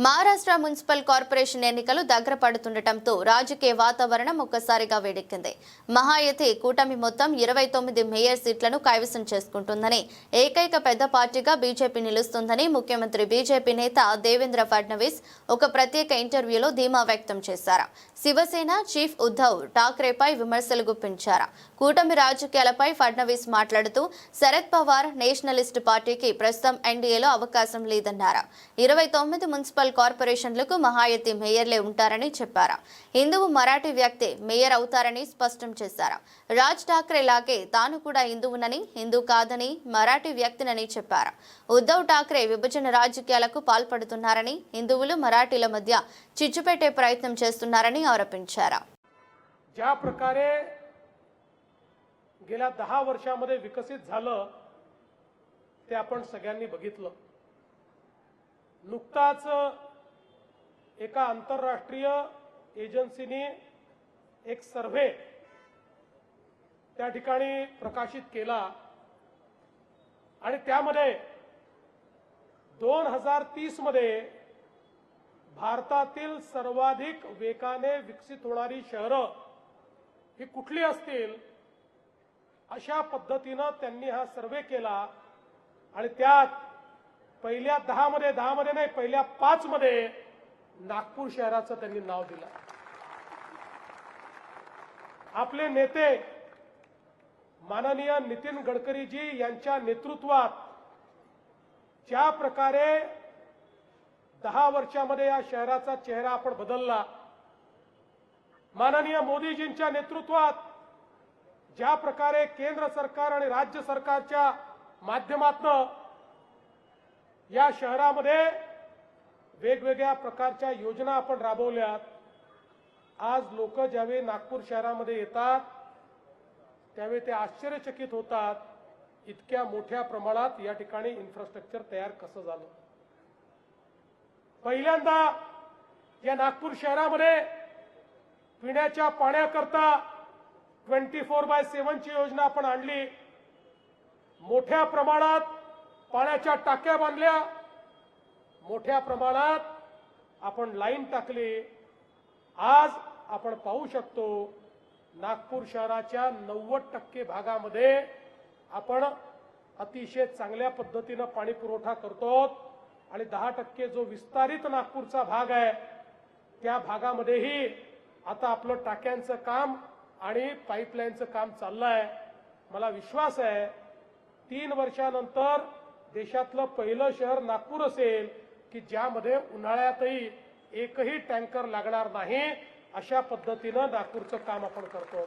Maharashtra municipal corporation ఎన్నికలు దగ్గర పడుతుండటంతో రాజకీయ వాతావరణం ఒక్కసారిగా వేడెక్కింది. మహాయతి కూటమి మొత్తం 29 మేయర్ సీట్లను కైవసం చేసుకుంటుందని, ఏకైక పెద్ద పార్టీగా బీజేపీ నిలుస్తుందని ముఖ్యమంత్రి బీజేపీ నేత దేవేంద్ర ఫడ్నవీస్ ఒక ప్రత్యేక ఇంటర్వ్యూలో ధీమా వ్యక్తం చేశారు. శివసేన చీఫ్ ఉద్ధవ్ ఠాక్రేపై విమర్శలు గుప్పించారు. కూటమి రాజకీయాలపై ఫడ్నవీస్ మాట్లాడుతూ శరద్ పవార్ నేషనలిస్ట్ పార్టీకి ప్రస్తుతం ఎన్డీఏలో అవకాశం లేదన్నారు. 29 మున్సిపల్ కార్పొరేషన్లకు మహాయతి మేయర్లే ఉంటారని చెప్పారు. హిందువు మరాఠీ వ్యక్తి మేయర్ అవుతారని స్పష్టం చేశారు. రాజ్ ఠాక్రే లాగే తాను కూడా హిందువునని, హిందూ కాదని మరాఠీ వ్యక్తినని చెప్పారు. ఉద్ధవ్ ఠాక్రే విభజన రాజకీయాలకు పాల్పడుతున్నారని, హిందువులు మరాఠీల మధ్య చిచ్చు పెట్టే ప్రయత్నం చేస్తున్నారని आरोपिంచారు. ज्या प्रकारे गेल्या 10 वर्षांमध्ये विकसित झालं ते आपण सगळ्यांनी बघितलं. नुकताच एका आंतरराष्ट्रीय एजन्सीने एक सर्व्हे त्या ठिकाणी प्रकाशित केला आणि त्यामध्ये 2030 मध्ये भारतातील सर्वाधिक वेगाने विकसित होणारी शहरं ही कुठली असतील अशा पद्धतीने त्यांनी हा सर्वे केला आणि त्यात पहिल्या 10 मध्ये नाही, पहिल्या 5 मध्ये नागपूर शहराचं त्यांनी नाव दिलं. आपले नेते माननीय नितीन गडकरी जी यांच्या नेतृत्वात ज्या प्रकारे 10 वर्षांमध्ये या शहराचा चेहरा आपण बदलला, माननीय मोदीजींच्या नेतृत्वात ज्या प्रकारे केंद्र सरकार आणि राज्य सरकारच्या माध्यमातून या शहरामध्ये वेगवेगळ्या प्रकारच्या योजना आपण राबवल्यात. आज लोक ज्यावेळी नागपूर शहरामध्ये येतात त्यावेळी ते आश्चर्यचकित होतात, इतक्या मोठ्या प्रमाणात या ठिकाणी इन्फ्रास्ट्रक्चर तयार कसं झालं. पहिल्यांदा या नागपूर शहरामध्ये पिण्याच्या पाण्याकरता 24/7 ची योजना आपण आणली. मोठ्या प्रमाणात पाण्याच्या टाक्या बांधल्या, मोठ्या प्रमाणात आपण लाईन टाकली. आज आपण पाहू शकतो नागपूर शहराच्या 90% भागामध्ये आपण अतिशय चांगल्या पद्धतीने पाणी पुरवठा करतो आणि 10% जो विस्तारित नागपूरचा भाग आहे त्या भागामध्येही आता आपलं टाक्यांचं काम आणि पाईपलाईनचं काम चाललंय. मला विश्वास आहे 3 वर्षानंतर देशातलं पहिलं शहर नागपूर असेल की ज्यामध्ये उन्हाळ्यातही एकही टँकर लागणार नाही. अशा पद्धतीने नागपूरचं काम आपण करतो.